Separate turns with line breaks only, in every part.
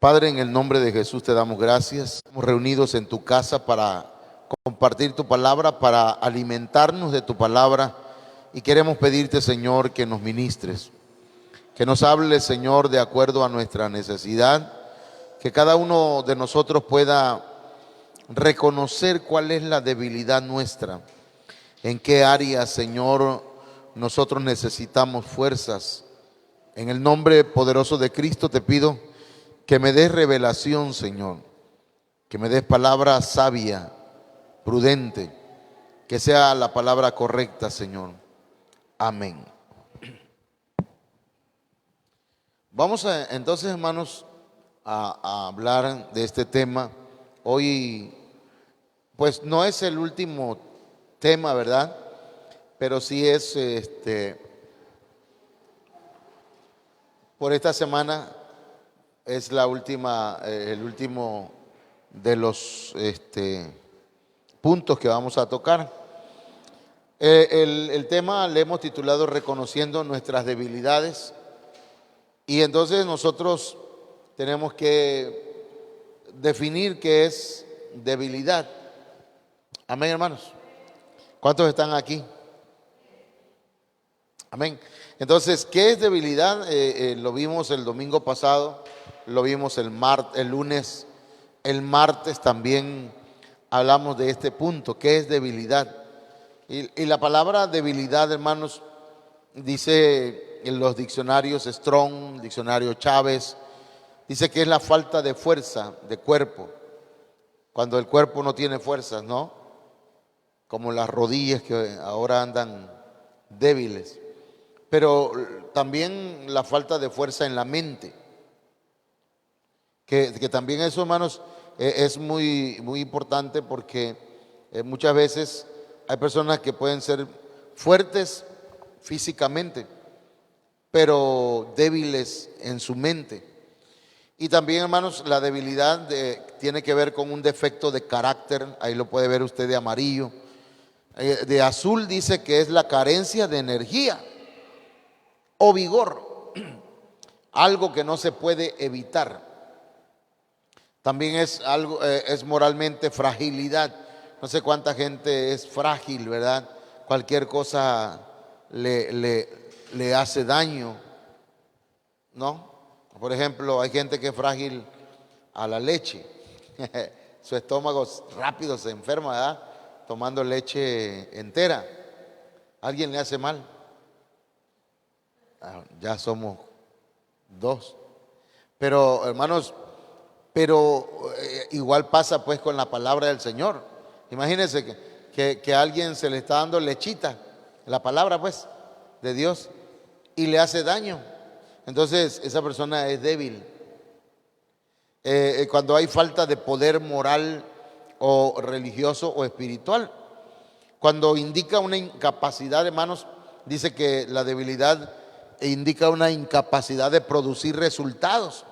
Padre, en el nombre de Jesús te damos gracias. Estamos reunidos en tu casa para compartir tu palabra, para alimentarnos de tu palabra. Y queremos pedirte, Señor, que nos ministres, que nos hables, Señor, de acuerdo a nuestra necesidad, que cada uno de nosotros pueda reconocer cuál es la debilidad nuestra, en qué área, Señor, nosotros necesitamos fuerzas. En el nombre poderoso de Cristo te pido que me des revelación, Señor, que me des palabra sabia, prudente, que sea la palabra correcta, Señor. Amén. Vamos entonces, hermanos, a hablar de este tema. Hoy, pues no es el último tema, ¿verdad? Pero sí es, por esta semana es la última, el último de los puntos que vamos a tocar. El tema le hemos titulado Reconociendo nuestras debilidades. Y entonces nosotros tenemos que definir qué es debilidad. Amén, hermanos. ¿Cuántos están aquí? Amén. Entonces, ¿qué es debilidad? Lo vimos el domingo pasado, lo vimos el lunes, el martes también hablamos de este punto, ¿qué es debilidad? Y la palabra debilidad, hermanos, dice en los diccionarios Strong, diccionario Chávez, dice que es la falta de fuerza de cuerpo, cuando el cuerpo no tiene fuerzas, ¿no? Como las rodillas que ahora andan débiles. Pero también la falta de fuerza en la mente, que también eso, hermanos, es muy, muy importante porque muchas veces hay personas que pueden ser fuertes físicamente, pero débiles en su mente. Y también, hermanos, la debilidad tiene que ver con un defecto de carácter, ahí lo puede ver usted de amarillo. De azul dice que es la carencia de energía o vigor, algo que no se puede evitar. También es algo, es moralmente fragilidad. No sé cuánta gente es frágil, ¿verdad? Cualquier cosa le hace daño, ¿no? Por ejemplo, hay gente que es frágil a la leche. Su estómago rápido se enferma, ¿verdad? Tomando leche entera. ¿Alguien le hace mal? Ya somos dos. Pero, hermanos, igual pasa pues con la palabra del Señor. Imagínense que a alguien se le está dando lechita, la palabra pues de Dios, y le hace daño. Entonces esa persona es débil. Cuando hay falta de poder moral o religioso o espiritual, cuando indica una incapacidad, hermanos, dice que la debilidad indica una incapacidad de producir resultados.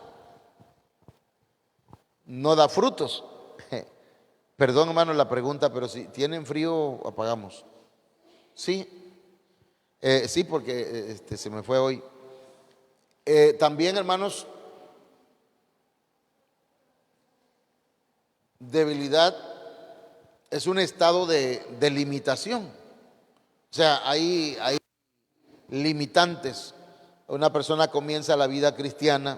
No da frutos. Perdón, hermano, la pregunta, pero si tienen frío, apagamos. Sí, sí, porque se me fue hoy. También, hermanos, debilidad es un estado de limitación. O sea, hay limitantes. Una persona comienza la vida cristiana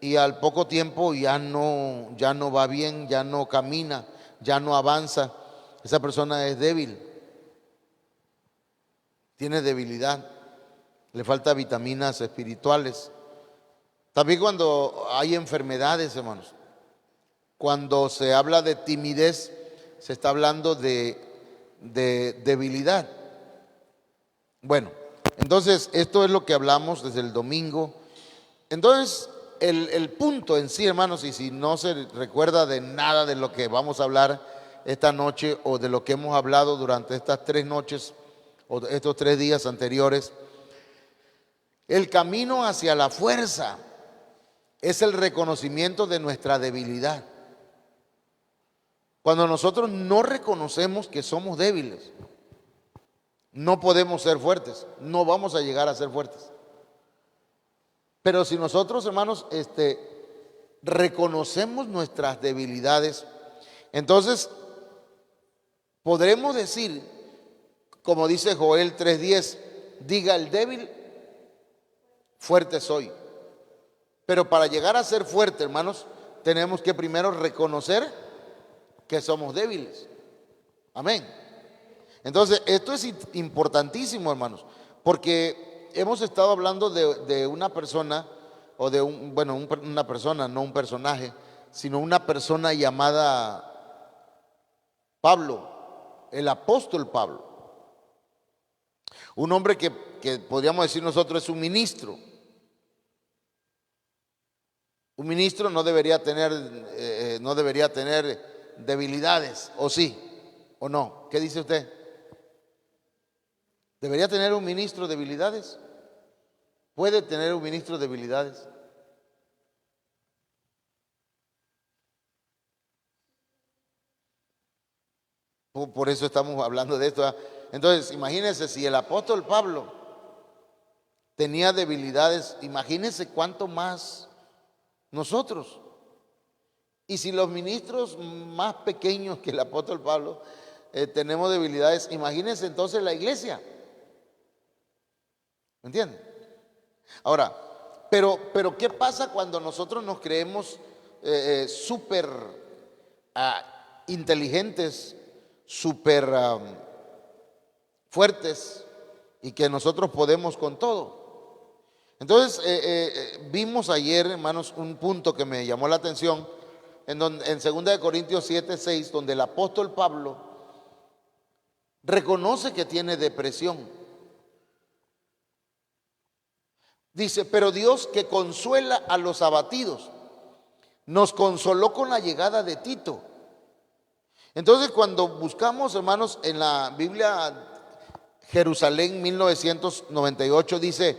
y al poco tiempo ya no va bien, ya no camina, ya no avanza. Esa persona es débil, tiene debilidad, le falta vitaminas espirituales. También cuando hay enfermedades, hermanos, cuando se habla de timidez, se está hablando de debilidad. Bueno, entonces esto es lo que hablamos desde el domingo. Entonces, el punto en sí, hermanos, y si no se recuerda de nada de lo que vamos a hablar esta noche o de lo que hemos hablado durante estas 3 noches o estos 3 días anteriores, el camino hacia la fuerza es el reconocimiento de nuestra debilidad. Cuando nosotros no reconocemos que somos débiles, no podemos ser fuertes, no vamos a llegar a ser fuertes. Pero si nosotros, hermanos, reconocemos nuestras debilidades, entonces podremos decir, como dice Joel 3:10, diga el débil, fuerte soy. Pero para llegar a ser fuerte, hermanos, tenemos que primero reconocer que somos débiles. Amén. Entonces, esto es importantísimo, hermanos, porque hemos estado hablando de una persona, o de una persona, no un personaje, sino una persona llamada Pablo, el apóstol Pablo. Un hombre que podríamos decir nosotros es un ministro. Un ministro no debería tener debilidades, ¿o sí? ¿O no? ¿Qué dice usted? ¿Debería tener un ministro debilidades? ¿Puede tener un ministro debilidades? Por eso estamos hablando de esto. Entonces, imagínense, si el apóstol Pablo tenía debilidades, imagínense cuánto más nosotros. Y si los ministros más pequeños que el apóstol Pablo tenemos debilidades, imagínense entonces la iglesia. ¿Me entienden? Ahora, pero ¿qué pasa cuando nosotros nos creemos súper inteligentes, súper fuertes y que nosotros podemos con todo? Entonces, vimos ayer, hermanos, un punto que me llamó la atención en 2 Corintios 7:6, donde el apóstol Pablo reconoce que tiene depresión. Dice, pero Dios, que consuela a los abatidos, nos consoló con la llegada de Tito. Entonces, cuando buscamos, hermanos, en la Biblia Jerusalén 1998, dice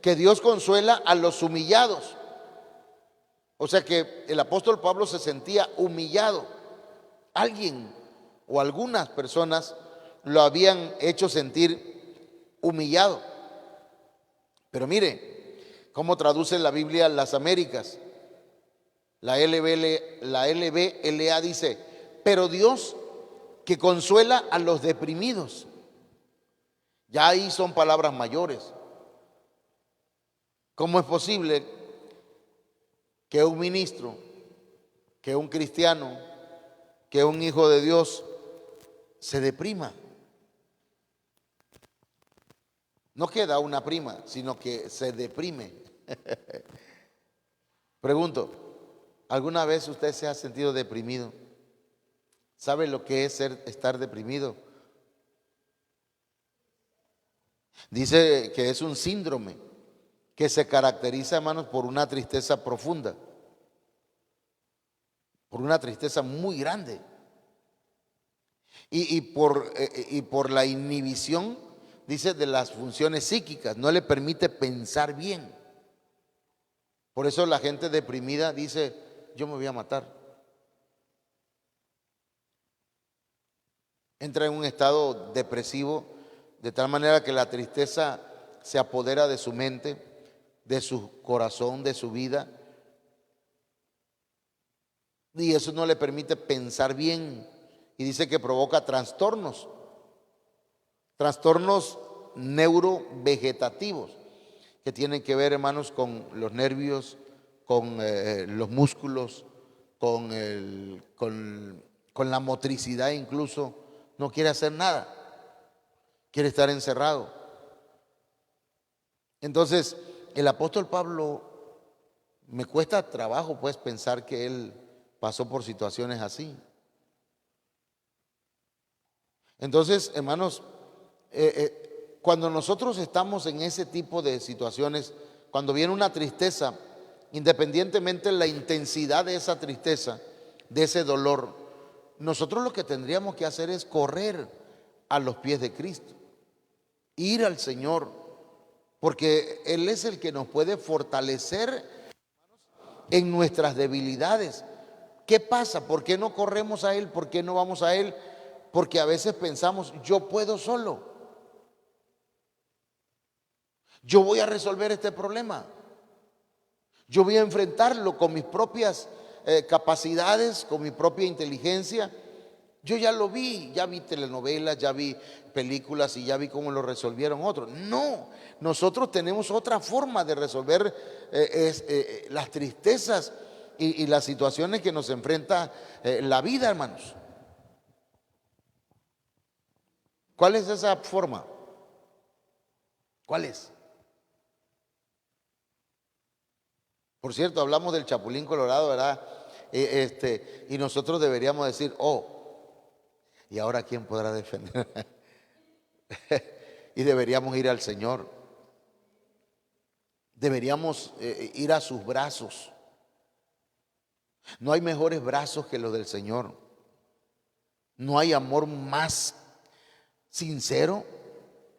que Dios consuela a los humillados. O sea que el apóstol Pablo se sentía humillado. Alguien o algunas personas lo habían hecho sentir humillado. Pero mire cómo traduce la Biblia Las Américas. La LBLA dice, pero Dios que consuela a los deprimidos. Ya ahí son palabras mayores. ¿Cómo es posible que un ministro, que un cristiano, que un hijo de Dios se deprima? No queda una prima, sino que se deprime. Pregunto, ¿alguna vez usted se ha sentido deprimido? ¿Sabe lo que es estar deprimido? Dice que es un síndrome que se caracteriza, hermanos, por una tristeza profunda, por una tristeza muy grande y por la inhibición, dice, de las funciones psíquicas. No le permite pensar bien. Por eso la gente deprimida dice, yo me voy a matar. Entra en un estado depresivo de tal manera que la tristeza se apodera de su mente, de su corazón, de su vida. Y eso no le permite pensar bien. Y dice que provoca trastornos neurovegetativos, que tienen que ver, hermanos, con los nervios, con los músculos, con la motricidad incluso. No quiere hacer nada, quiere estar encerrado. Entonces, el apóstol Pablo, me cuesta trabajo pues pensar que él pasó por situaciones así. Entonces, hermanos, cuando nosotros estamos en ese tipo de situaciones, cuando viene una tristeza, independientemente de la intensidad de esa tristeza, de ese dolor, nosotros lo que tendríamos que hacer es correr a los pies de Cristo, ir al Señor, porque Él es el que nos puede fortalecer en nuestras debilidades. ¿Qué pasa? ¿Por qué no corremos a Él? ¿Por qué no vamos a Él? Porque a veces pensamos, yo puedo solo, yo voy a resolver este problema, Yo voy a enfrentarlo con mis propias capacidades, con mi propia inteligencia. Yo ya lo vi, ya vi telenovelas, ya vi películas y ya vi cómo lo resolvieron otros. No, nosotros tenemos otra forma de resolver las tristezas y las situaciones que nos enfrenta la vida, hermanos. ¿Cuál es esa forma? ¿Cuál es? Por cierto, hablamos del Chapulín Colorado, ¿verdad? Y nosotros deberíamos decir, oh, ¿y ahora quién podrá defender? Y deberíamos ir al Señor. Deberíamos ir a sus brazos. No hay mejores brazos que los del Señor. No hay amor más sincero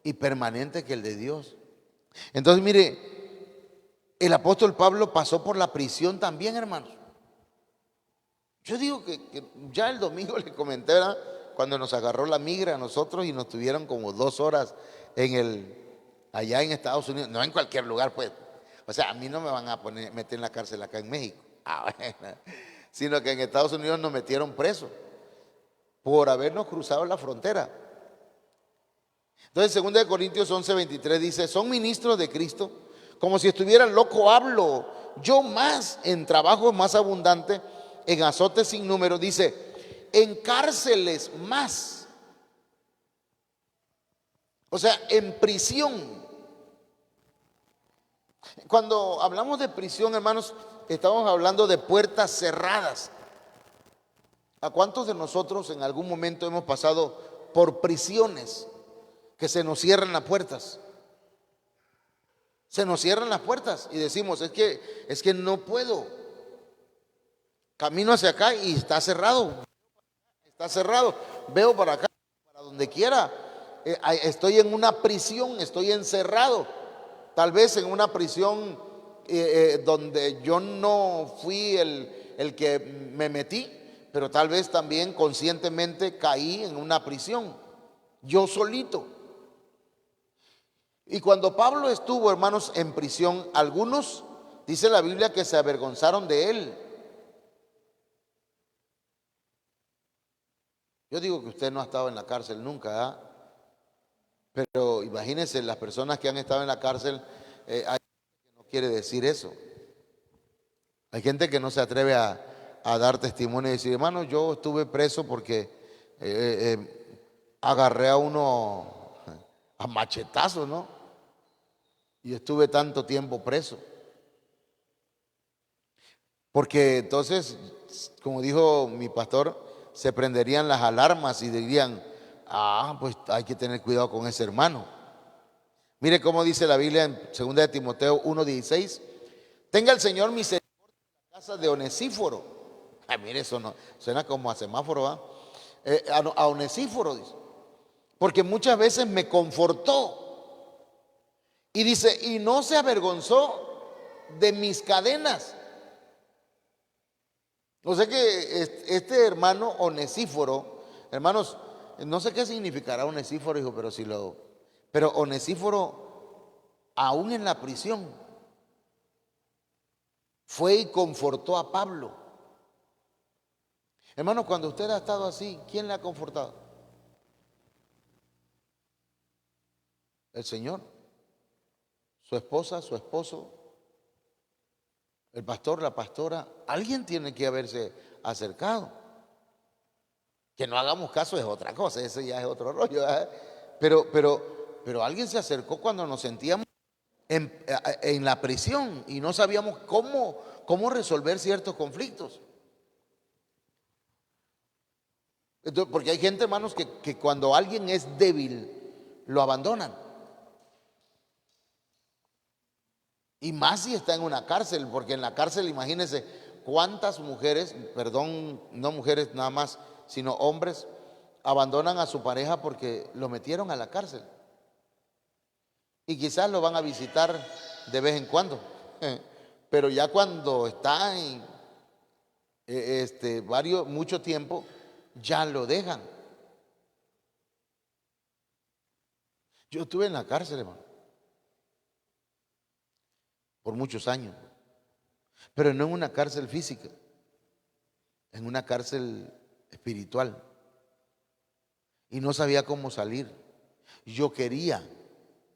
y permanente que el de Dios. Entonces, mire, el apóstol Pablo pasó por la prisión también, hermanos. Yo digo que ya el domingo le comenté, ¿verdad? Cuando nos agarró la migra a nosotros y nos tuvieron como 2 horas allá en Estados Unidos, no en cualquier lugar, pues. O sea, a mí no me van a meter en la cárcel acá en México, bueno, sino que en Estados Unidos nos metieron presos por habernos cruzado la frontera. Entonces, 2 Corintios 11:23 dice, son ministros de Cristo, como si estuvieran loco hablo, yo más en trabajo más abundante, en azotes sin número, dice, en cárceles más, o sea, en prisión. Cuando hablamos de prisión, hermanos, estamos hablando de puertas cerradas. ¿A cuántos de nosotros en algún momento hemos pasado por prisiones que se nos cierran las puertas? Se nos cierran las puertas y decimos, es que no puedo. Camino hacia acá y está cerrado. Está cerrado. Veo para acá, para donde quiera. Estoy en una prisión, estoy encerrado. Tal vez en una prisión donde yo no fui el que me metí, pero tal vez también conscientemente caí en una prisión, yo solito. Y cuando Pablo estuvo, hermanos, en prisión, algunos, dice la Biblia, que se avergonzaron de él. Yo digo que usted no ha estado en la cárcel nunca, ¿eh? Pero imagínense, las personas que han estado en la cárcel, hay gente que no quiere decir eso. Hay gente que no se atreve a dar testimonio y decir, hermano, yo estuve preso porque agarré a uno a machetazos, ¿no? Y estuve tanto tiempo preso. Porque entonces, como dijo mi pastor, se prenderían las alarmas y dirían, pues hay que tener cuidado con ese hermano. Mire cómo dice la Biblia en 2 de Timoteo 1:16, tenga el Señor misericordia de la casa de Onesíforo. Mire, eso no, suena como a semáforo, ¿va? A Onesíforo, dice, porque muchas veces me confortó. Y dice, y no se avergonzó de mis cadenas. O sea que este hermano Onesíforo, hermanos, no sé qué significará Onesíforo, hijo, pero Onesíforo, aún en la prisión, fue y confortó a Pablo. Hermanos, cuando usted ha estado así, ¿quién le ha confortado? El Señor, su esposa, su esposo, el pastor, la pastora. Alguien tiene que haberse acercado. Que no hagamos caso es otra cosa, ese ya es otro rollo, ¿verdad? Pero alguien se acercó cuando nos sentíamos en la prisión y no sabíamos cómo resolver ciertos conflictos. Entonces, porque hay gente, hermanos, que cuando alguien es débil, lo abandonan. Y más si está en una cárcel, porque en la cárcel, imagínense cuántas mujeres, perdón, no mujeres nada más, sino hombres, abandonan a su pareja porque lo metieron a la cárcel. Y quizás lo van a visitar de vez en cuando. Pero ya cuando está en mucho tiempo, ya lo dejan. Yo estuve en la cárcel, hermano, por muchos años. pero no en una cárcel física, en una cárcel espiritual. Y no sabía cómo salir. Yo quería,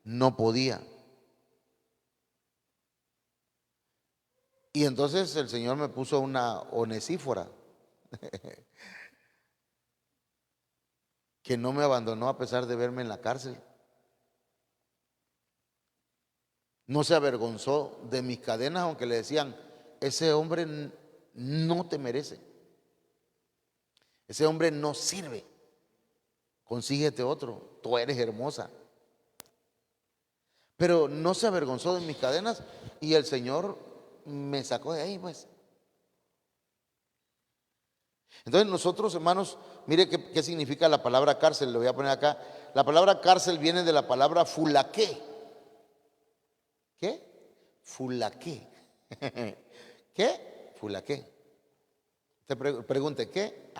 no podía. Y entonces el Señor me puso una Onesífora que no me abandonó a pesar de verme en la cárcel. No se avergonzó de mis cadenas, aunque le decían, ese hombre no te merece, ese hombre no sirve, consíguete otro, tú eres hermosa. Pero no se avergonzó de mis cadenas y el Señor me sacó de ahí, pues. Entonces nosotros, hermanos, mire qué significa la palabra cárcel. Le voy a poner acá. La palabra cárcel viene de la palabra fulaqué. ¿Qué? Fulaqué. ¿Qué? Fulaqué. Te pregunte, ¿qué?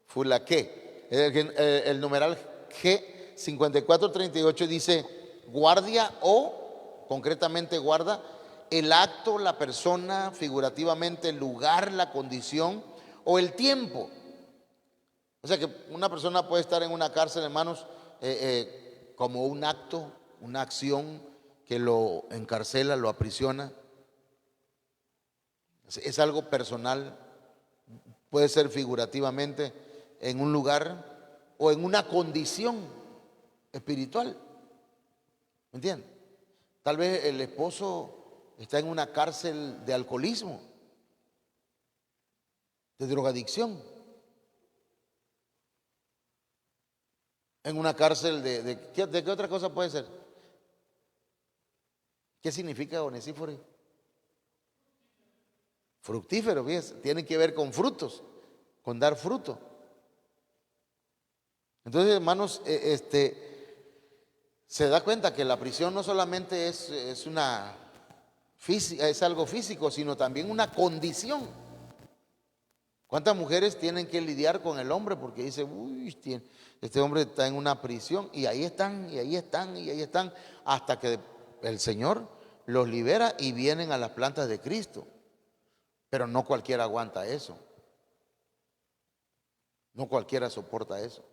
Fulaqué. El numeral G5438 dice guardia o, concretamente guarda, el acto, la persona, figurativamente el lugar, la condición o el tiempo. O sea que una persona puede estar en una cárcel, hermanos, como un acto, una acción que lo encarcela, lo aprisiona. Es algo personal, puede ser figurativamente en un lugar o en una condición espiritual. ¿Me entienden? Tal vez el esposo está en una cárcel de alcoholismo, de drogadicción, en una cárcel ¿de qué otra cosa puede ser? ¿Qué significa Onesíforo? Fructífero, ¿ves? Tiene que ver con frutos, con dar fruto. Entonces, hermanos, se da cuenta que la prisión no solamente es algo físico, sino también una condición. ¿Cuántas mujeres tienen que lidiar con el hombre? Porque dice, uy, este hombre está en una prisión, y ahí están, y ahí están, y ahí están, hasta que el Señor los libera y vienen a las plantas de Cristo. Pero no cualquiera aguanta eso. No cualquiera soporta eso.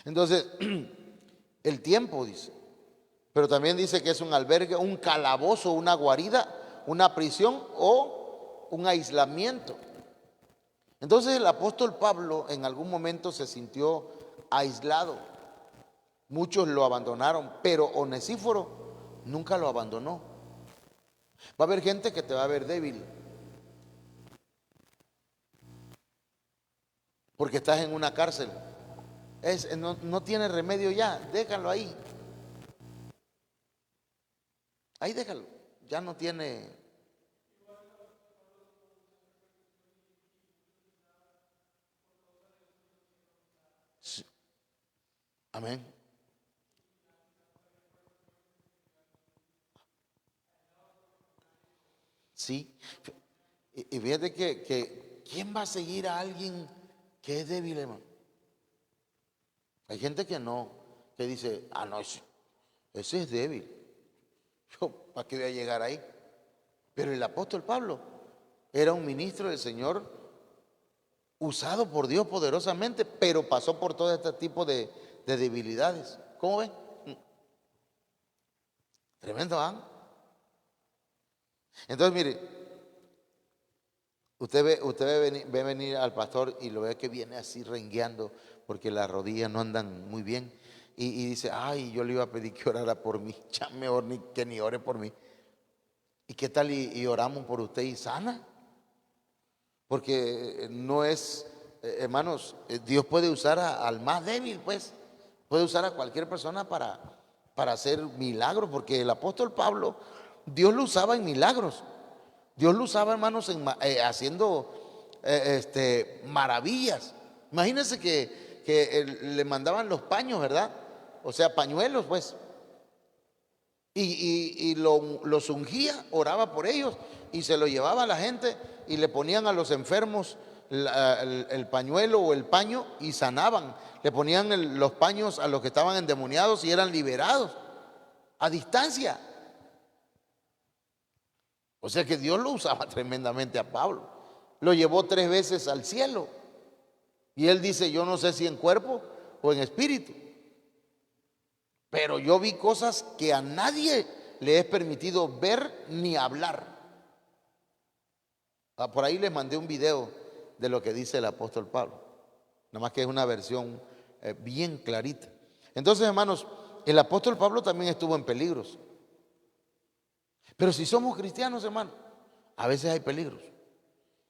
Entonces, el tiempo dice, pero también dice que es un albergue, un calabozo, una guarida, una prisión o un aislamiento. Entonces el apóstol Pablo en algún momento se sintió aislado. Muchos lo abandonaron, pero Onesíforo nunca lo abandonó. Va a haber gente que te va a ver débil, porque estás en una cárcel. No tiene remedio ya, déjalo ahí. Ahí déjalo, ya no tiene. Sí. Amén. Sí. Y fíjate que ¿quién va a seguir a alguien que es débil, hermano? Hay gente que no, que dice, no, ese es débil. Yo, ¿para qué voy a llegar ahí? Pero el apóstol Pablo era un ministro del Señor, usado por Dios poderosamente, pero pasó por todo este tipo de debilidades. ¿Cómo ven? Tremendo, ¿ah? Entonces, mire, ve venir al pastor y lo ve que viene así rengueando porque las rodillas no andan muy bien. Y dice, ay, yo le iba a pedir que orara por mí, ya mejor que ni ore por mí. ¿Y qué tal y oramos por usted y sana? Porque no es, hermanos, Dios puede usar al más débil, pues. Puede usar a cualquier persona para hacer milagros, porque el apóstol Pablo, Dios lo usaba en milagros. Dios lo usaba, hermanos, haciendo maravillas. Imagínense que le mandaban los paños, ¿verdad? O sea, pañuelos, pues. Y los ungía, oraba por ellos y se lo llevaba a la gente y le ponían a los enfermos el pañuelo o el paño y sanaban. Le ponían los paños a los que estaban endemoniados y eran liberados a distancia. O sea que Dios lo usaba tremendamente a Pablo. Lo llevó 3 veces al cielo. Y él dice, yo no sé si en cuerpo o en espíritu, pero yo vi cosas que a nadie le es permitido ver ni hablar. Por ahí les mandé un video de lo que dice el apóstol Pablo. Nada más que es una versión bien clarita. Entonces, hermanos, el apóstol Pablo también estuvo en peligros. Pero si somos cristianos, hermanos, a veces hay peligros.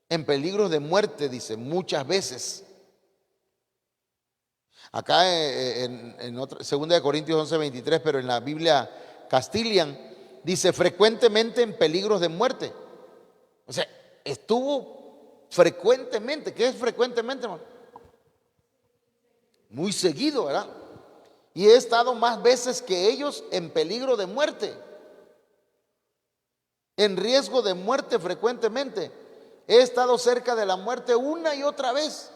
En peligros de muerte, dice, muchas veces. Acá en 2 Corintios 11:23, pero en la Biblia Castilian, dice frecuentemente en peligros de muerte. O sea, estuvo frecuentemente. ¿Qué es frecuentemente, hermano? Muy seguido, ¿verdad? Y he estado más veces que ellos en peligro de muerte, en riesgo de muerte frecuentemente. He estado cerca de la muerte una y otra vez.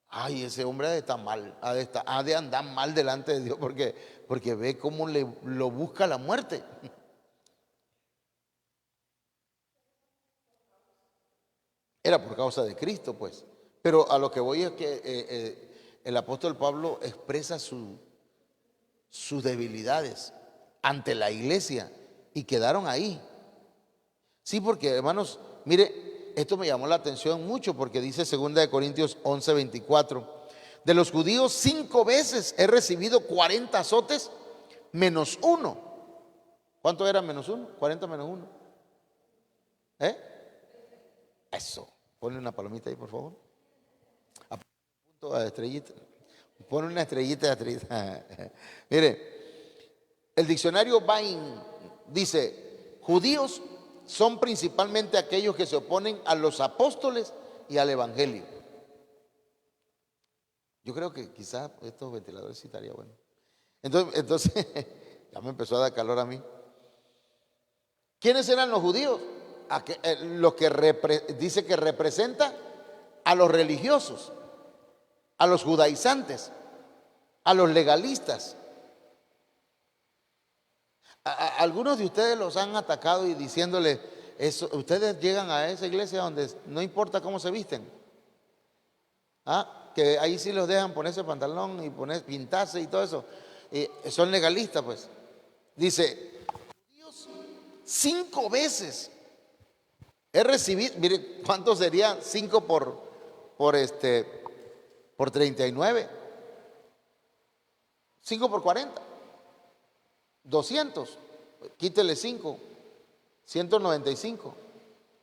Ay, ese hombre ha de estar mal, ha de andar mal delante de Dios porque ve cómo lo busca la muerte. Era por causa de Cristo, pues. Pero a lo que voy es que el apóstol Pablo expresa sus debilidades ante la iglesia y quedaron ahí. Sí, porque hermanos, mire, esto me llamó la atención mucho porque dice 2 Corintios 11:24, de los judíos 5 veces he recibido 40 azotes menos uno. ¿Cuánto era menos uno? 40 menos uno. Eso. Ponle una palomita ahí, por favor. A punto de estrellita. Pon una estrellita. Mire, el diccionario Bain dice, judíos son principalmente aquellos que se oponen a los apóstoles y al evangelio. Yo creo que quizás estos ventiladores sí estaría bueno. Entonces ya me empezó a dar calor a mí. ¿Quiénes eran los judíos? Lo que dice que representa a los religiosos, a los judaizantes, a los legalistas. Algunos de ustedes los han atacado y diciéndole, ustedes llegan a esa iglesia donde no importa cómo se visten, que ahí sí los dejan ponerse pantalón y pintarse y todo eso, son legalistas, pues. Dice, Dios, 5 veces he recibido, mire, ¿cuánto sería 5 por 39? 5 por 40. 200, quítele 5, 195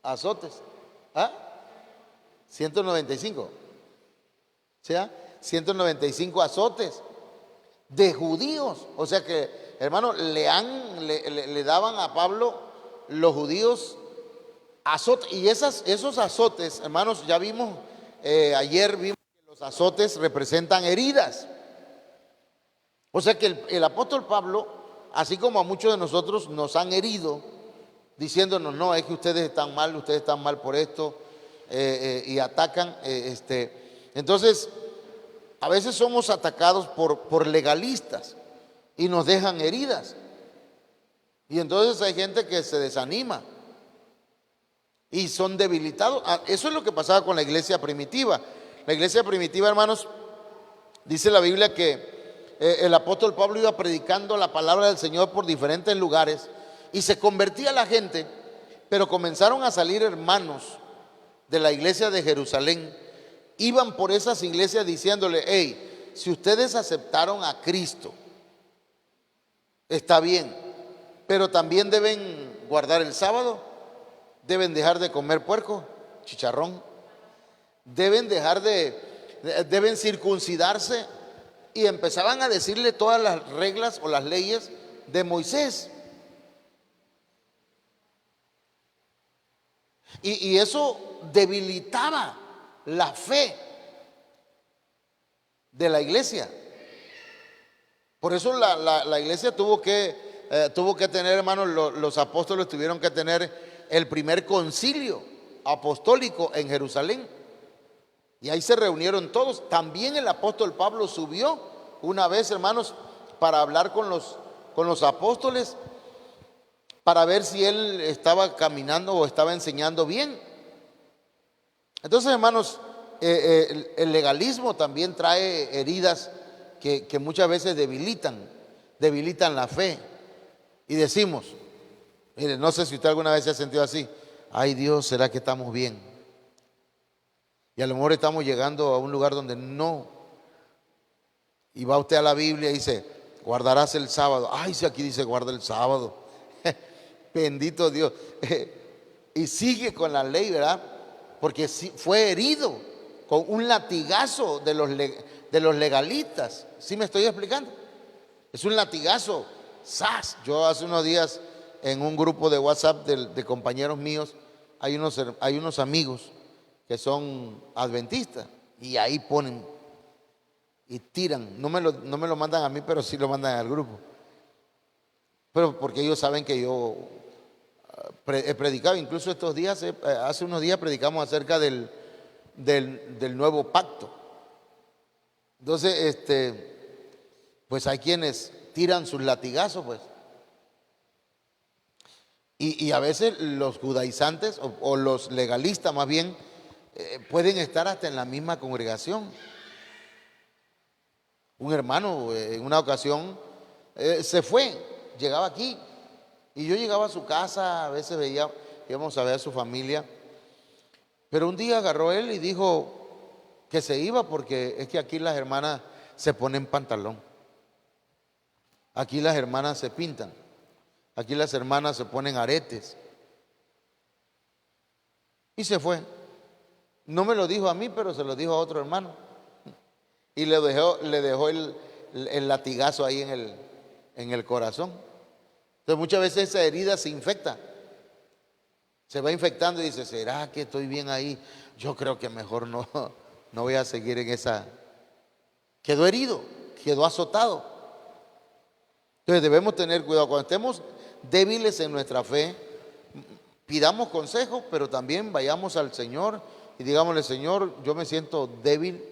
azotes. 195. ¿Sí? 195 azotes de judíos. O sea que, hermano, le daban a Pablo los judíos azotes. Y esos azotes, hermanos, ya vimos, ayer vimos que los azotes representan heridas. O sea que el apóstol Pablo, así como a muchos de nosotros nos han herido, diciéndonos, no, es que ustedes están mal por esto, y atacan. Entonces, a veces somos atacados por legalistas y nos dejan heridas. Y entonces hay gente que se desanima y son debilitados. Eso es lo que pasaba con la iglesia primitiva. La iglesia primitiva, hermanos, dice la Biblia que el apóstol Pablo iba predicando la palabra del Señor por diferentes lugares y se convertía la gente, pero comenzaron a salir hermanos de la iglesia de Jerusalén, iban por esas iglesias diciéndole, hey, si ustedes aceptaron a Cristo, está bien, pero también deben guardar el sábado, deben dejar de comer puerco, chicharrón, deben circuncidarse. Y empezaban a decirle todas las reglas o las leyes de Moisés. Y eso debilitaba la fe de la iglesia. Por eso la iglesia tuvo que tener, hermanos, los apóstoles tuvieron que tener el primer concilio apostólico en Jerusalén. Y ahí se reunieron todos. También el apóstol Pablo subió una vez, hermanos, para hablar con los apóstoles. para ver si él estaba caminando o estaba enseñando bien. Entonces, hermanos, el legalismo también trae heridas que muchas veces debilitan la fe. Y decimos, mire, no sé si usted alguna vez se ha sentido así: ay Dios, ¿será que estamos bien? Y a lo mejor estamos llegando a un lugar donde no. Y va usted a la Biblia y dice, guardarás el sábado. Ay, si aquí dice guarda el sábado. Bendito Dios. Y sigue con la ley, ¿verdad? Porque fue herido con un latigazo de los legalistas. ¿Sí me estoy explicando? Es un latigazo. ¡Sas! Yo hace unos días en un grupo de WhatsApp de compañeros míos, hay unos amigos que son adventistas y ahí ponen y tiran. No me lo mandan a mí, pero sí lo mandan al grupo. Pero porque ellos saben que yo he predicado. Incluso estos días, hace unos días predicamos acerca del nuevo pacto. Entonces, pues hay quienes tiran sus latigazos, pues. Y a veces los judaizantes o los legalistas más bien pueden estar hasta en la misma congregación. Un hermano en una ocasión se fue, llegaba aquí y yo llegaba a su casa, a veces íbamos a ver a su familia, pero un día agarró él y dijo que se iba porque es que aquí las hermanas se ponen pantalón, aquí las hermanas se pintan, aquí las hermanas se ponen aretes, y se fue. No me lo dijo a mí, pero se lo dijo a otro hermano y le dejó el latigazo ahí en el corazón. Entonces muchas veces esa herida se infecta, se va infectando y dice, ¿será que estoy bien ahí? Yo creo que mejor no voy a seguir en esa. Quedó herido, quedó azotado. Entonces debemos tener cuidado. Cuando estemos débiles en nuestra fe, pidamos consejo, pero también vayamos al Señor y digámosle, Señor, yo me siento débil,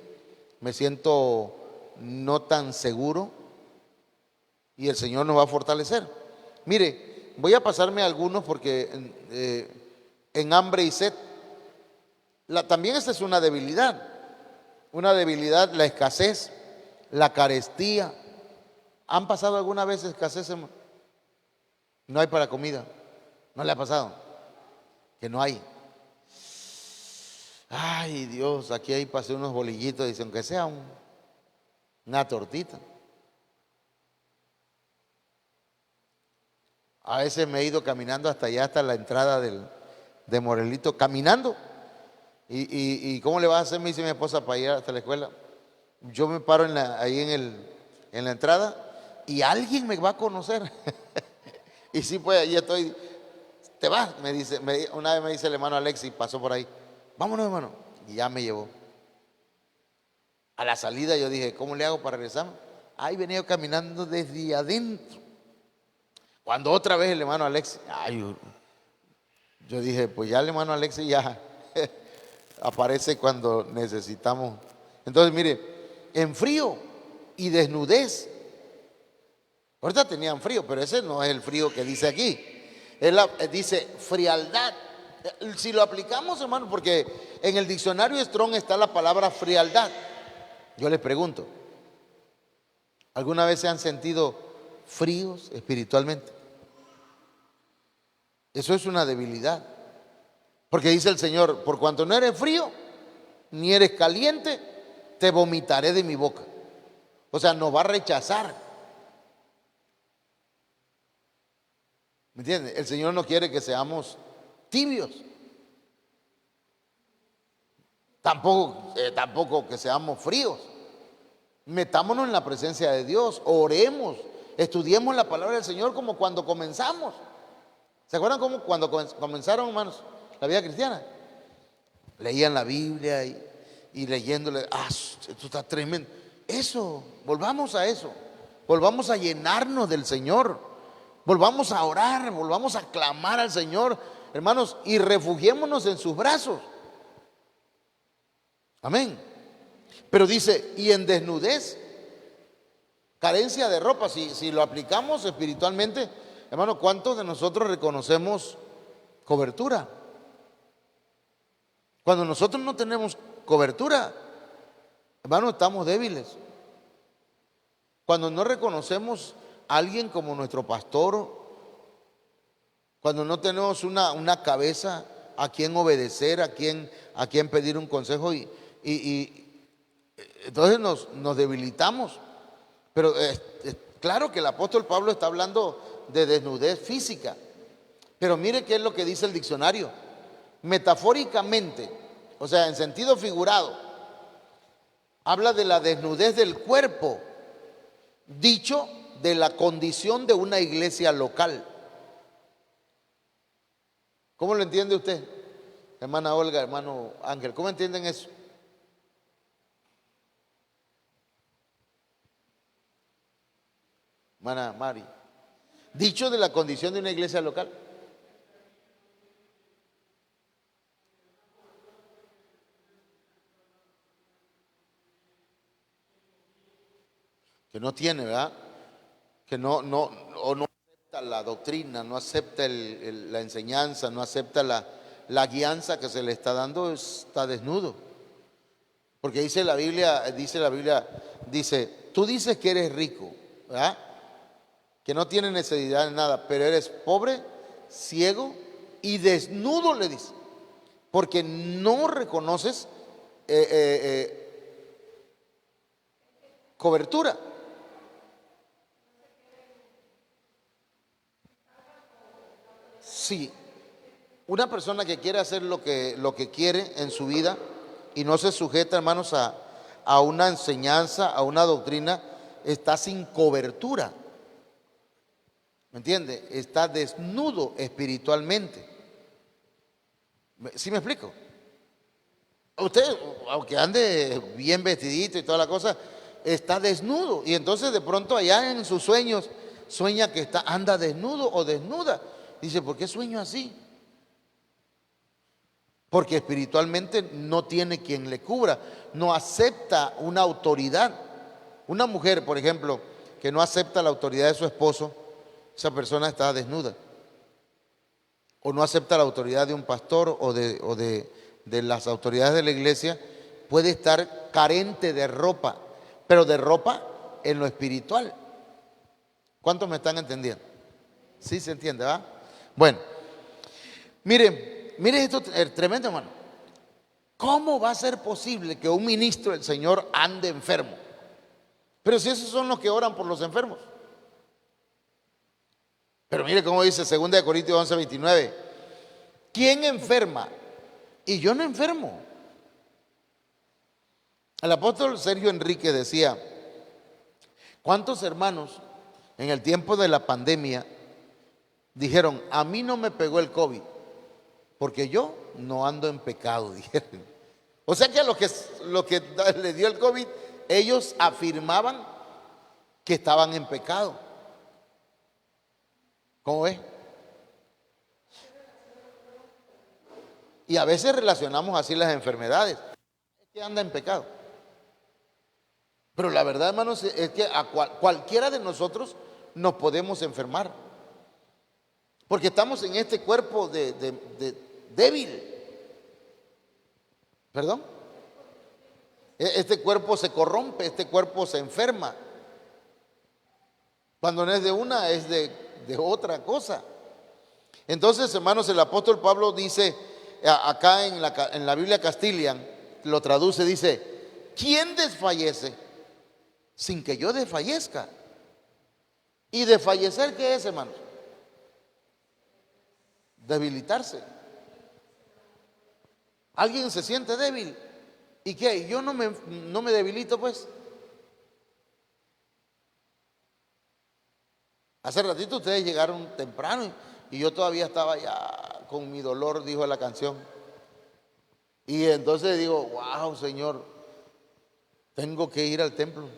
me siento no tan seguro, y el Señor nos va a fortalecer. Mire, voy a pasarme algunos porque en hambre y sed, también esta es una debilidad, la escasez, la carestía. ¿Han pasado alguna vez escasez? No hay para comida. ¿No le ha pasado? Que no hay. Ay Dios, aquí ahí pasé unos bolillitos, dicen, aunque sea una tortita. A veces me he ido caminando hasta allá, hasta la entrada de Morelito, caminando. ¿Y cómo le vas a hacer? Me dice mi esposa, para ir hasta la escuela. Yo me paro ahí en la entrada y alguien me va a conocer. Y sí, pues ahí estoy. Te vas, me dice. Una vez me dice el hermano Alexis, pasó por ahí. Vámonos, hermano. Y ya me llevó. A la salida yo dije, ¿cómo le hago para regresar? Ahí venía yo caminando desde adentro. Cuando otra vez el hermano Alexis, yo dije, pues ya el hermano Alexis ya aparece cuando necesitamos. Entonces, mire, en frío y desnudez. Ahorita tenían frío, pero ese no es el frío que dice aquí. Dice frialdad. Si lo aplicamos, hermano, porque en el diccionario Strong está la palabra frialdad. Yo les pregunto, ¿alguna vez se han sentido fríos espiritualmente? Eso es una debilidad. Porque dice el Señor, por cuanto no eres frío, ni eres caliente, te vomitaré de mi boca. O sea, nos va a rechazar. ¿Me entiendes? El Señor no quiere que seamos tibios. Tampoco que seamos fríos. Metámonos en la presencia de Dios, oremos, estudiemos la palabra del Señor como cuando comenzamos. ¿Se acuerdan cómo cuando comenzaron, hermanos, la vida cristiana? Leían la Biblia y leyéndole, esto está tremendo. Eso, volvamos a eso. Volvamos a llenarnos del Señor. Volvamos a orar, volvamos a clamar al Señor, hermanos, y refugiémonos en sus brazos. Amén. Pero dice, y en desnudez, carencia de ropa, si lo aplicamos espiritualmente, Hermano, ¿cuántos de nosotros reconocemos cobertura? Cuando nosotros no tenemos cobertura, hermano, estamos débiles. Cuando no reconocemos a alguien como nuestro pastor, cuando no tenemos una cabeza a quien obedecer, a quien pedir un consejo, y entonces nos debilitamos. Pero claro que el apóstol Pablo está hablando de desnudez física. Pero mire qué es lo que dice el diccionario. Metafóricamente, o sea, en sentido figurado, habla de la desnudez del cuerpo, dicho de la condición de una iglesia local. ¿Cómo lo entiende usted, hermana Olga, hermano Ángel? ¿Cómo entienden eso? Hermana Mari. Dicho de la condición de una iglesia local. Que no tiene, ¿verdad? Que o no acepta la doctrina, no acepta la enseñanza, no acepta la guianza que se le está dando, está desnudo. Porque dice la Biblia, tú dices que eres rico, ¿verdad? Que no tienes necesidad de nada, pero eres pobre, ciego y desnudo, le dice, porque no reconoces cobertura. Sí, una persona que quiere hacer lo que quiere en su vida y no se sujeta, hermanos, a una enseñanza, a una doctrina, está sin cobertura. ¿Me entiende? Está desnudo espiritualmente. ¿Sí me explico? Usted, aunque ande bien vestidito y toda la cosa, está desnudo. Y entonces de pronto allá en sus sueños sueña que anda desnudo o desnuda. Dice, ¿por qué sueño así? Porque espiritualmente no tiene quien le cubra, no acepta una autoridad. Una mujer, por ejemplo, que no acepta la autoridad de su esposo, esa persona está desnuda. O no acepta la autoridad de un pastor o de las autoridades de la iglesia, puede estar carente de ropa, pero de ropa en lo espiritual. ¿Cuántos me están entendiendo? ¿Sí se entiende, va? Bueno, mire esto tremendo, hermano. ¿Cómo va a ser posible que un ministro del Señor ande enfermo? Pero si esos son los que oran por los enfermos. Pero mire cómo dice 2 Corintios 11:29. ¿Quién enferma? Y yo no enfermo. El apóstol Sergio Enrique decía, ¿cuántos hermanos en el tiempo de la pandemia dijeron, a mí no me pegó el COVID, porque yo no ando en pecado, dijeron? O sea que a los que le dio el COVID, ellos afirmaban que estaban en pecado. ¿Cómo ves? Y a veces relacionamos así las enfermedades. Es que anda en pecado. Pero la verdad, hermanos, es que a cualquiera de nosotros nos podemos enfermar. Porque estamos en este cuerpo de débil. ¿Perdón? Este cuerpo se corrompe, este cuerpo se enferma. Cuando no es de una, es de otra cosa. Entonces, hermanos, el apóstol Pablo dice, acá en la Biblia Castilian, lo traduce, dice, ¿quién desfallece sin que yo desfallezca? ¿Y desfallecer qué es, hermanos? Debilitarse. ¿Alguien se siente débil? ¿Y qué? ¿Yo no me debilito, pues? Hace ratito ustedes llegaron temprano y yo todavía estaba ya con mi dolor, dijo la canción. Y entonces digo, wow, Señor, tengo que ir al templo.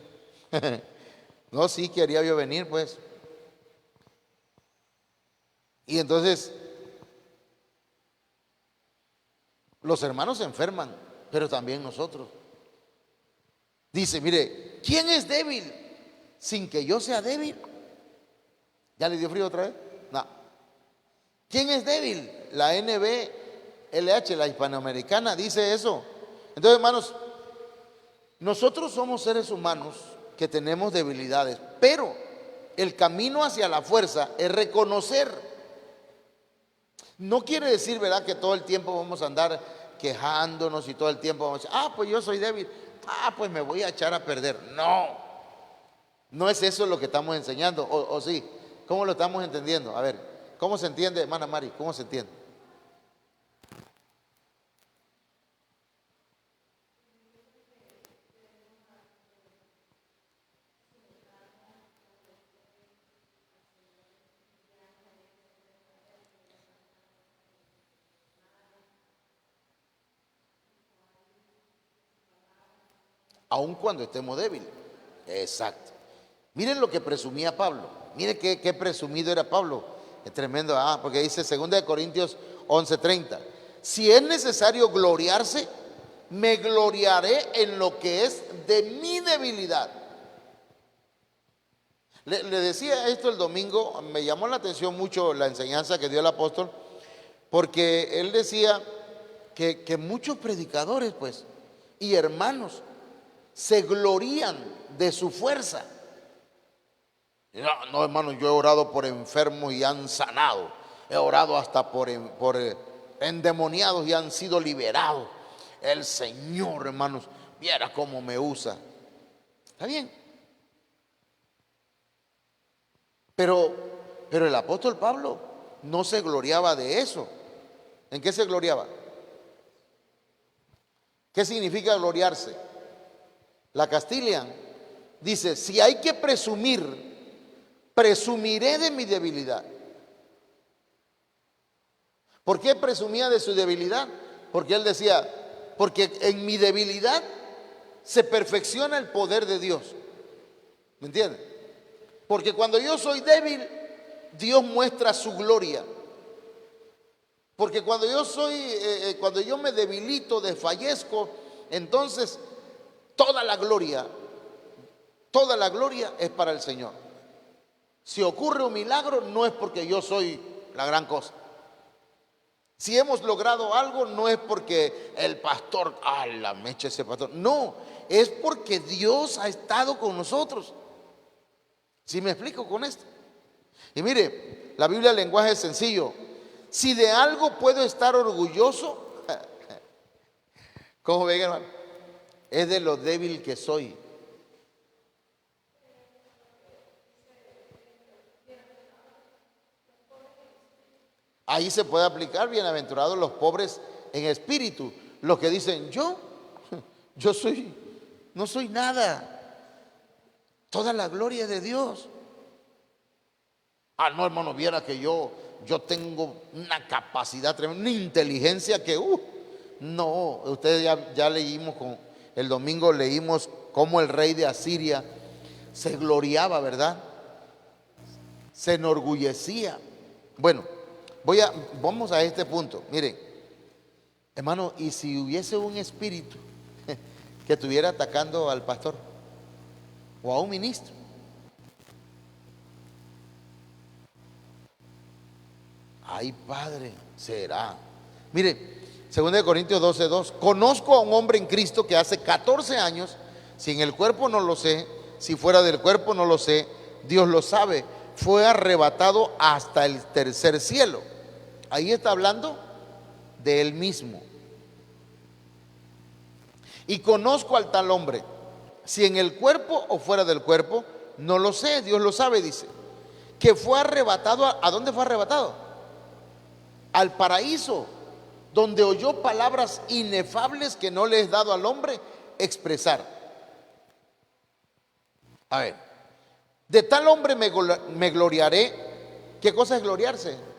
No, sí, quería yo venir, pues. Y entonces, los hermanos se enferman, pero también nosotros. Dice, mire, ¿quién es débil sin que yo sea débil? ¿Ya le dio frío otra vez? ¿Quién es débil? La NBLH, la hispanoamericana, dice eso. Entonces, hermanos, nosotros somos seres humanos que tenemos debilidades, pero el camino hacia la fuerza es reconocer. No quiere decir, ¿verdad?, que todo el tiempo vamos a andar quejándonos y todo el tiempo vamos a decir, pues yo soy débil, pues me voy a echar a perder. No, no es eso lo que estamos enseñando, o sí. ¿Cómo lo estamos entendiendo? A ver, ¿cómo se entiende, hermana Mari? ¿Cómo se entiende? Aun cuando estemos débiles. Exacto. Miren lo que presumía Pablo. Miren qué presumido era Pablo. Es tremendo, porque dice 2 Corintios 11:30. Si es necesario gloriarse, me gloriaré en lo que es de mi debilidad. Le decía esto el domingo, me llamó la atención mucho la enseñanza que dio el apóstol, porque él decía que muchos predicadores, pues, y hermanos, se glorían de su fuerza. No, hermano, yo he orado por enfermos y han sanado. He orado hasta por endemoniados y han sido liberados. El Señor, hermanos, viera cómo me usa. Está bien. Pero el apóstol Pablo no se gloriaba de eso. ¿En qué se gloriaba? ¿Qué significa gloriarse? La Castilian dice, si hay que presumir, presumiré de mi debilidad. ¿Por qué presumía de su debilidad? Porque él decía, porque en mi debilidad se perfecciona el poder de Dios. ¿Me entiende? Porque cuando yo soy débil, Dios muestra su gloria. Porque cuando cuando yo me debilito, desfallezco, entonces toda la gloria es para el Señor. Si ocurre un milagro, no es porque yo soy la gran cosa. Si hemos logrado algo, no es porque el pastor, la mecha ese pastor. No, es porque Dios ha estado con nosotros. ¿Sí me explico con esto? Y mire, la Biblia, el lenguaje es sencillo. Si de algo puedo estar orgulloso, ¿cómo ven, hermano? Es de lo débil que soy. Ahí se puede aplicar, bienaventurados los pobres en espíritu, los que dicen, no soy nada, toda la gloria es de Dios. No, hermano, viera que yo tengo una capacidad tremenda, una inteligencia que, no, ustedes ya leímos, el domingo leímos cómo el rey de Asiria se gloriaba, ¿verdad? Se enorgullecía. Bueno, vamos a este punto. Miren, hermano, y si hubiese un espíritu que estuviera atacando al pastor o a un ministro, ay, padre, será. Mire, 2 Corintios 12:2. Conozco a un hombre en Cristo que hace 14 años, si en el cuerpo no lo sé, si fuera del cuerpo no lo sé, Dios lo sabe, fue arrebatado hasta el tercer cielo. Ahí está hablando de él mismo. Y conozco al tal hombre, si en el cuerpo o fuera del cuerpo, no lo sé, Dios lo sabe, dice, que fue arrebatado. ¿A dónde fue arrebatado? Al paraíso, donde oyó palabras inefables que no le es dado al hombre expresar. A ver, de tal hombre me gloriaré. ¿Qué cosa es gloriarse?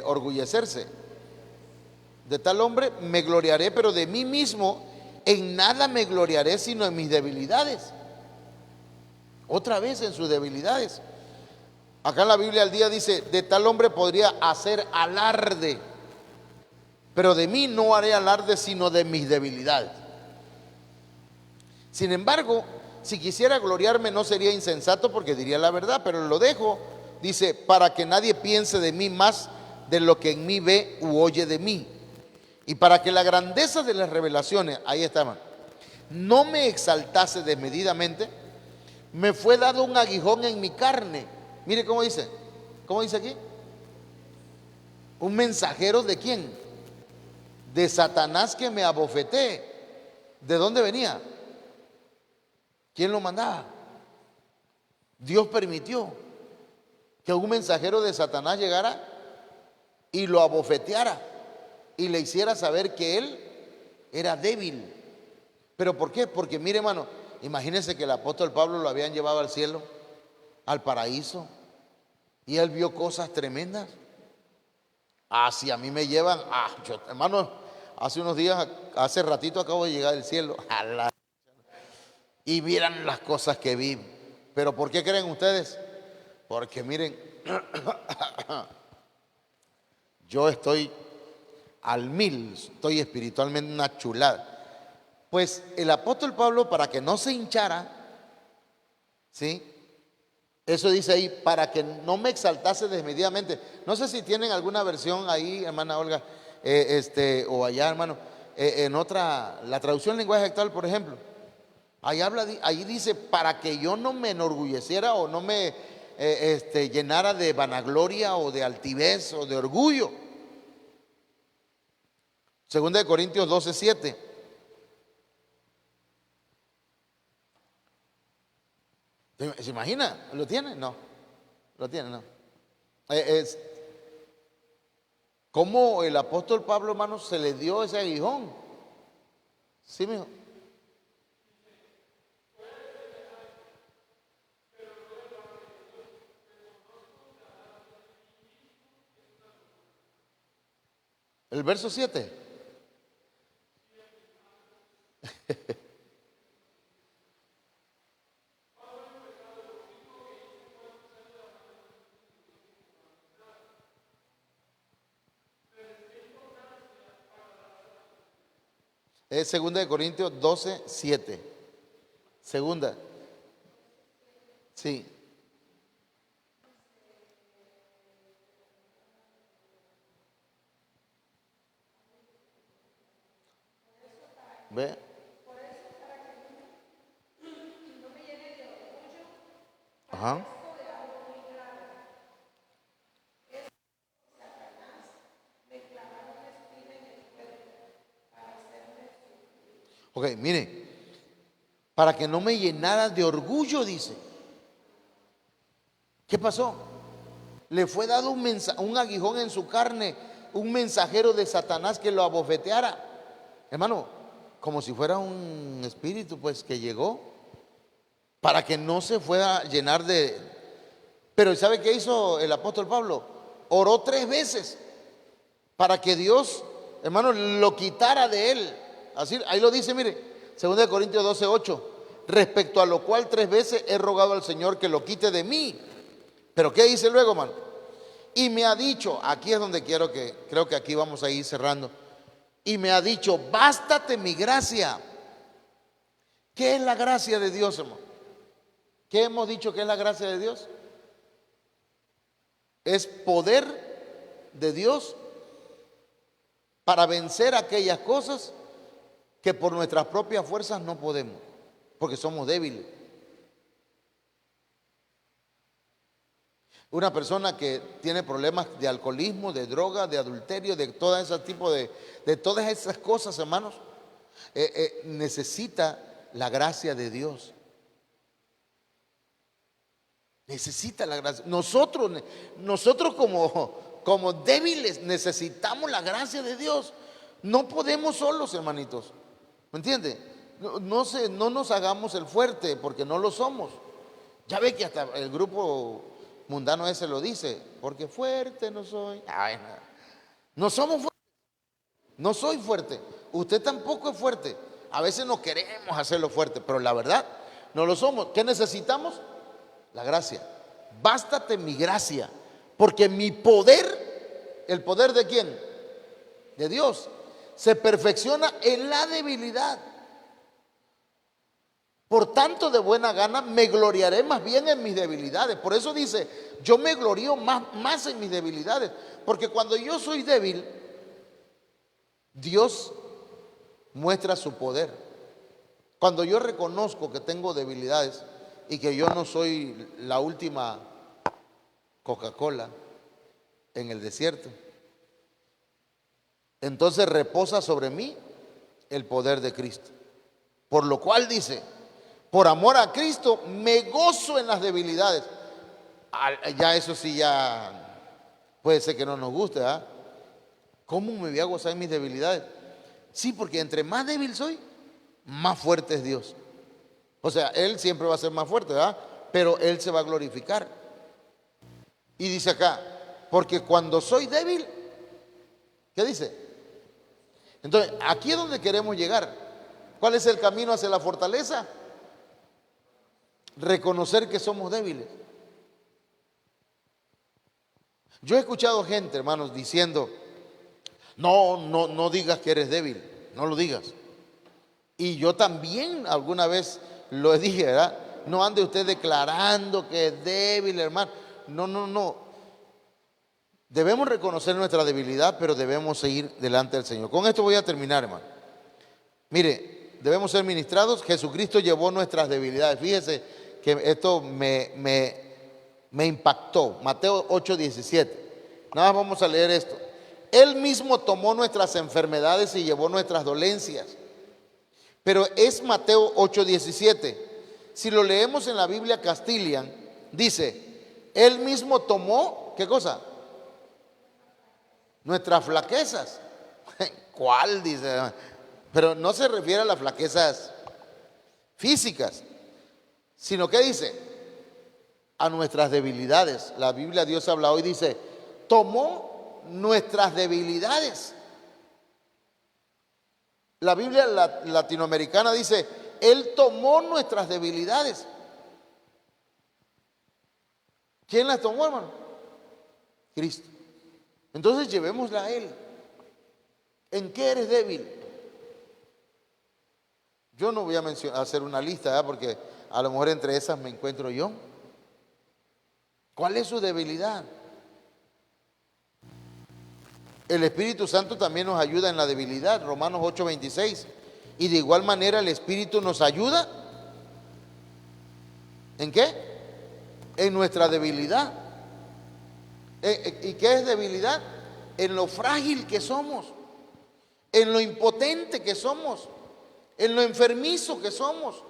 Orgullecerse. De tal hombre me gloriaré, pero de mí mismo en nada me gloriaré sino en mis debilidades. Otra vez en sus debilidades. Acá en la Biblia al día dice, de tal hombre podría hacer alarde, pero de mí no haré alarde sino de mis debilidades. Sin embargo, si quisiera gloriarme no sería insensato porque diría la verdad, pero lo dejo dice, para que nadie piense de mí más de lo que en mí ve u oye de mí. Y para que la grandeza de las revelaciones, ahí está, no me exaltase desmedidamente, me fue dado un aguijón en mi carne. Mire cómo dice aquí. Un mensajero de quién? De Satanás que me abofeté. ¿De dónde venía? ¿Quién lo mandaba? Dios permitió que un mensajero de Satanás llegara y lo abofeteara y le hiciera saber que él era débil. ¿Pero por qué? Porque mire, hermano, imagínense que el apóstol Pablo lo habían llevado al cielo, al paraíso, y él vio cosas tremendas. Ah, si a mí me llevan, hermano, hace unos días, hace ratito acabo de llegar del cielo, y miran las cosas que vi. ¿Pero por qué creen ustedes? Porque miren, yo estoy al mil, estoy espiritualmente una chulada. Pues el apóstol Pablo, para que no se hinchara, ¿sí? Eso dice ahí, para que no me exaltase desmedidamente. No sé si tienen alguna versión ahí, hermana Olga, o allá, hermano, en otra, la traducción lenguaje actual, por ejemplo. Ahí dice, para que yo no me enorgulleciera o no me llenara de vanagloria o de altivez o de orgullo. Segunda de Corintios 12:7. ¿Se imagina? ¿Lo tiene? No. ¿Lo tiene? No. Es ¿cómo el apóstol Pablo, hermano, se le dio ese aguijón? Sí, mijo. El verso 7. Es segunda de Corintios 12:7. Segunda. Sí. ¿Ve? Ajá. Ok, mire, para que no me llenara de orgullo, dice. ¿Qué pasó? Le fue dado un aguijón en su carne, un mensajero de Satanás que lo abofeteara. Hermano, como si fuera un espíritu, pues, que llegó para que no se fuera a llenar de... Pero ¿sabe qué hizo el apóstol Pablo? Oró 3 veces para que Dios, hermano, lo quitara de él. Así, ahí lo dice, mire, 2 Corintios 12:8. Respecto a lo cual 3 veces he rogado al Señor que lo quite de mí. Pero ¿qué dice luego, hermano? Y me ha dicho, aquí es donde creo que aquí vamos a ir cerrando. Y me ha dicho, bástate mi gracia. ¿Qué es la gracia de Dios, hermano? ¿Qué hemos dicho que es la gracia de Dios? Es poder de Dios para vencer aquellas cosas que por nuestras propias fuerzas no podemos, porque somos débiles. Una persona que tiene problemas de alcoholismo, de droga, de adulterio, de todo ese tipo de todas esas cosas, hermanos, necesita la gracia de Dios. Necesita la gracia. Nosotros como débiles necesitamos la gracia de Dios. No podemos solos, hermanitos. ¿Me entiende? No nos hagamos el fuerte porque no lo somos. Ya ve que hasta el grupo mundano ese lo dice, porque fuerte no soy. Ay, no somos fuertes. No soy fuerte. Usted tampoco es fuerte. A veces no queremos hacerlo fuerte, pero la verdad no lo somos. ¿Qué necesitamos? La gracia. Bástate mi gracia, porque mi poder, ¿el poder de quién? De Dios, se perfecciona en la debilidad. Por tanto, de buena gana me gloriaré más bien en mis debilidades. Por eso dice, yo me glorío más en mis debilidades. Porque cuando yo soy débil, Dios muestra su poder. Cuando yo reconozco que tengo debilidades y que yo no soy la última Coca-Cola en el desierto, entonces reposa sobre mí el poder de Cristo. Por lo cual dice, por amor a Cristo me gozo en las debilidades. Ya eso sí, ya puede ser que no nos guste, ¿ah? ¿Cómo me voy a gozar en mis debilidades? Sí, porque entre más débil soy, más fuerte es Dios. O sea, Él siempre va a ser más fuerte, ¿verdad? Pero Él se va a glorificar. Y dice acá, porque cuando soy débil, ¿qué dice? Entonces, aquí es donde queremos llegar. ¿Cuál es el camino hacia la fortaleza? Reconocer que somos débiles. Yo he escuchado gente, hermanos, diciendo, no digas que eres débil, no lo digas. Y yo también alguna vez lo dije, ¿verdad? No ande usted declarando que es débil, hermano. No. Debemos reconocer nuestra debilidad, pero debemos seguir delante del Señor. Con esto voy a terminar, hermano. Mire, debemos ser ministrados. Jesucristo llevó nuestras debilidades. Fíjese que esto me impactó. Mateo 8:17. Nada más vamos a leer esto. Él mismo tomó nuestras enfermedades y llevó nuestras dolencias. Pero es Mateo 8:17. Si lo leemos en la Biblia Castilian, dice, Él mismo tomó, ¿qué cosa? Nuestras flaquezas. ¿Cuál? Dice. Pero no se refiere a las flaquezas físicas, sino que dice, a nuestras debilidades. La Biblia, Dios habla hoy, dice, tomó nuestras debilidades. La Biblia latinoamericana dice, Él tomó nuestras debilidades. ¿Quién las tomó, hermano? Cristo. Entonces llevémosla a Él. ¿En qué eres débil? Yo no voy a hacer una lista, ¿verdad? Porque a lo mejor entre esas me encuentro yo. ¿Cuál es su debilidad? El Espíritu Santo también nos ayuda en la debilidad, Romanos 8:26. Y de igual manera el Espíritu nos ayuda. ¿En qué? En nuestra debilidad. ¿Y qué es debilidad? En lo frágil que somos, en lo impotente que somos, en lo enfermizo que somos.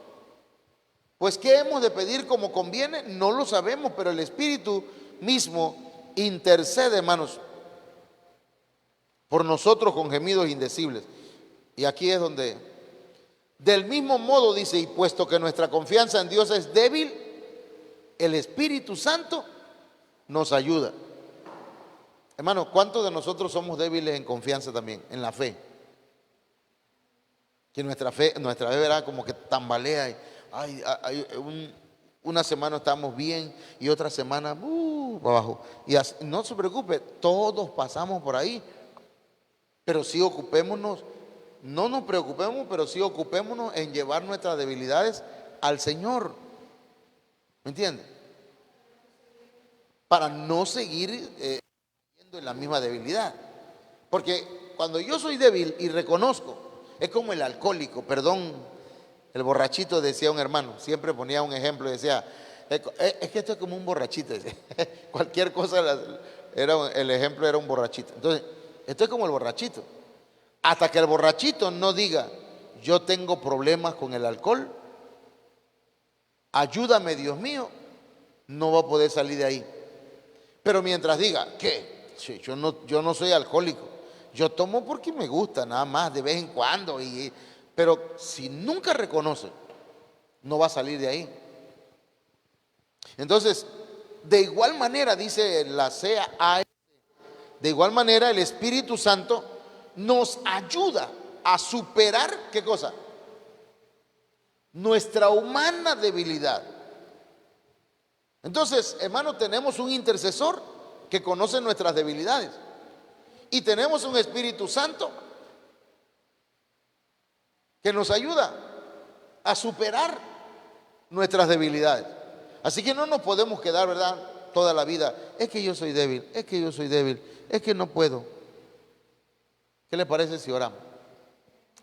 Pues ¿qué hemos de pedir como conviene? No lo sabemos, pero el Espíritu mismo intercede, hermanos, por nosotros con gemidos indecibles. Y aquí es donde, del mismo modo dice, y puesto que nuestra confianza en Dios es débil, el Espíritu Santo nos ayuda. Hermano, ¿cuántos de nosotros somos débiles en confianza también, en la fe? Que nuestra fe verá como que tambalea. Una semana estamos bien y otra semana para abajo. Y así, no se preocupe, todos pasamos por ahí. Pero sí ocupémonos, no nos preocupemos, pero sí ocupémonos en llevar nuestras debilidades al Señor. ¿Me entiende? Para no seguir en la misma debilidad. Porque cuando yo soy débil y reconozco, es como el alcohólico, perdón, el borrachito, decía un hermano, siempre ponía un ejemplo, decía, es que esto es como un borrachito, decía. Cualquier cosa, el ejemplo era un borrachito. Entonces, esto es como el borrachito. Hasta que el borrachito no diga, yo tengo problemas con el alcohol, ayúdame Dios mío, no va a poder salir de ahí. Pero mientras diga, ¿qué? Sí, yo no soy alcohólico, yo tomo porque me gusta, nada más, de vez en cuando. Pero si nunca reconoce, no va a salir de ahí. Entonces, de igual manera, dice la CAS, de igual manera el Espíritu Santo nos ayuda a superar, ¿qué cosa? Nuestra humana debilidad. Entonces, hermano, tenemos un intercesor que conoce nuestras debilidades. Y tenemos un Espíritu Santo que nos ayuda a superar nuestras debilidades. Así que no nos podemos quedar, ¿verdad?, toda la vida. Es que yo soy débil, es que yo soy débil, es que no puedo. ¿Qué le parece si oramos?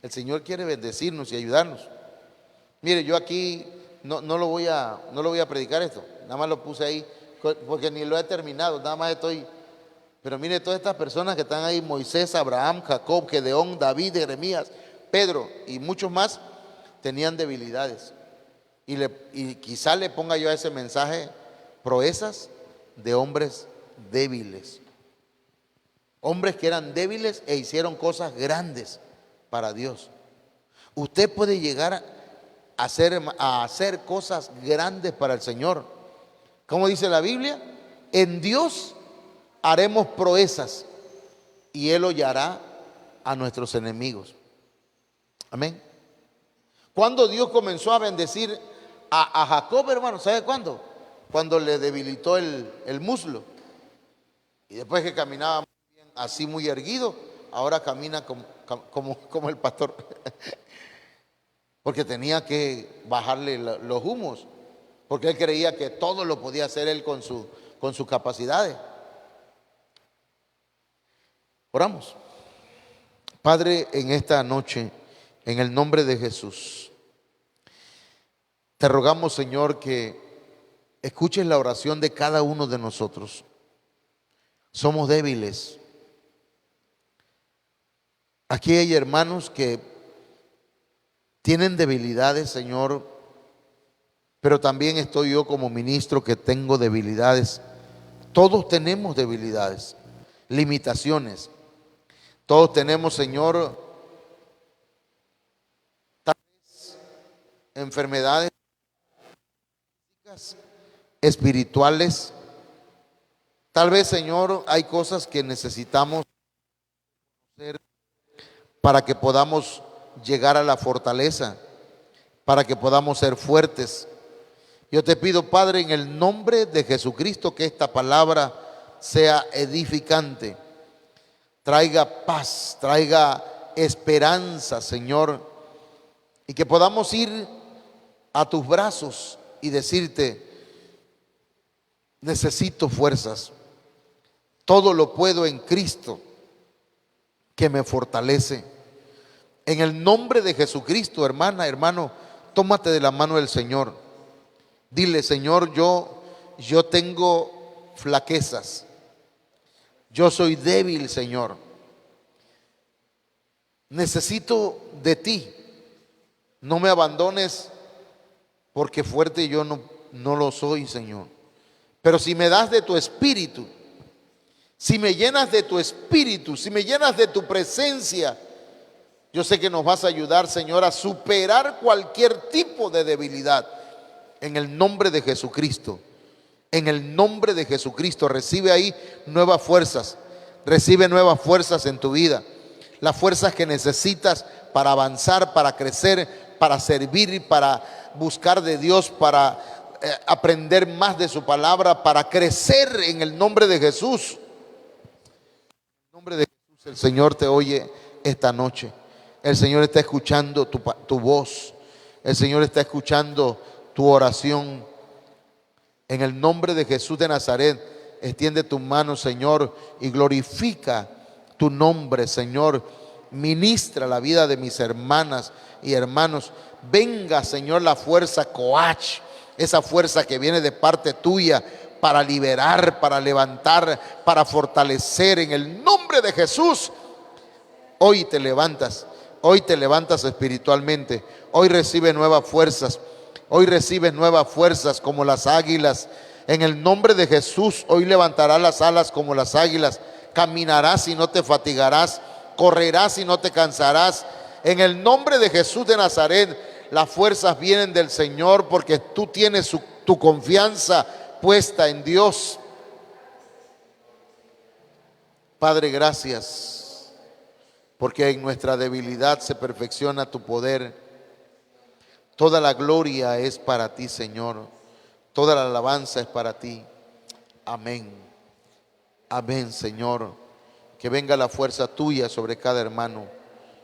El Señor quiere bendecirnos y ayudarnos. Mire, yo aquí no lo voy a predicar esto. Nada más lo puse ahí porque ni lo he terminado. Nada más estoy. Pero mire, todas estas personas que están ahí: Moisés, Abraham, Jacob, Gedeón, David, Jeremías, Pedro y muchos más, tenían debilidades. Y quizá le ponga yo a ese mensaje: proezas de hombres débiles. Hombres que eran débiles e hicieron cosas grandes para Dios. Usted puede llegar a hacer cosas grandes para el Señor. Como dice la Biblia: en Dios haremos proezas y Él hollará a nuestros enemigos. Amén. Cuando Dios comenzó a bendecir a Jacob, hermano, ¿sabe cuándo? Cuando le debilitó el muslo. Y después que caminaba muy bien, así muy erguido, ahora camina como el pastor. Porque tenía que bajarle los humos, porque él creía que todo lo podía hacer él con sus capacidades. Oramos. Padre, en esta noche, en el nombre de Jesús, te rogamos, Señor, que escuches la oración de cada uno de nosotros. Somos débiles. Aquí hay hermanos que tienen debilidades, Señor, pero también estoy yo como ministro que tengo debilidades. Todos tenemos debilidades, limitaciones. Todos tenemos, Señor, tal vez enfermedades espirituales. Tal vez, Señor, hay cosas que necesitamos hacer para que podamos llegar a la fortaleza, para que podamos ser fuertes. Yo te pido, Padre, en el nombre de Jesucristo, que esta palabra sea edificante, traiga paz, traiga esperanza, Señor, y que podamos ir a tus brazos y decirte: necesito fuerzas, todo lo puedo en Cristo que me fortalece. En el nombre de Jesucristo, hermana, hermano, tómate de la mano del Señor. Dile: Señor, yo tengo flaquezas, yo soy débil, Señor. Necesito de ti. No me abandones, porque fuerte yo no lo soy, Señor. Pero si me das de tu espíritu, si me llenas de tu espíritu, si me llenas de tu presencia, yo sé que nos vas a ayudar, Señor, a superar cualquier tipo de debilidad. En el nombre de Jesucristo, en el nombre de Jesucristo, recibe ahí nuevas fuerzas. Recibe nuevas fuerzas en tu vida. Las fuerzas que necesitas para avanzar, para crecer, para servir, para buscar de Dios, para aprender más de su palabra, para crecer en el nombre de Jesús. En el nombre de Jesús, el Señor te oye esta noche. El Señor está escuchando tu voz. El Señor está escuchando tu oración. En el nombre de Jesús de Nazaret, extiende tu mano, Señor, y glorifica tu nombre, Señor. Ministra la vida de mis hermanas y hermanos. Venga, Señor, la fuerza coach, esa fuerza que viene de parte tuya para liberar, para levantar, para fortalecer. En el nombre de Jesús, hoy te levantas. Hoy te levantas espiritualmente. Hoy recibes nuevas fuerzas. Hoy recibes nuevas fuerzas como las águilas. En el nombre de Jesús, hoy levantarás las alas como las águilas. Caminarás y no te fatigarás. Correrás y no te cansarás. En el nombre de Jesús de Nazaret, las fuerzas vienen del Señor, porque tú tienes tu confianza puesta en Dios. Padre, gracias, porque en nuestra debilidad se perfecciona tu poder. Toda la gloria es para ti, Señor. Toda la alabanza es para ti. Amén. Amén, Señor. Que venga la fuerza tuya sobre cada hermano.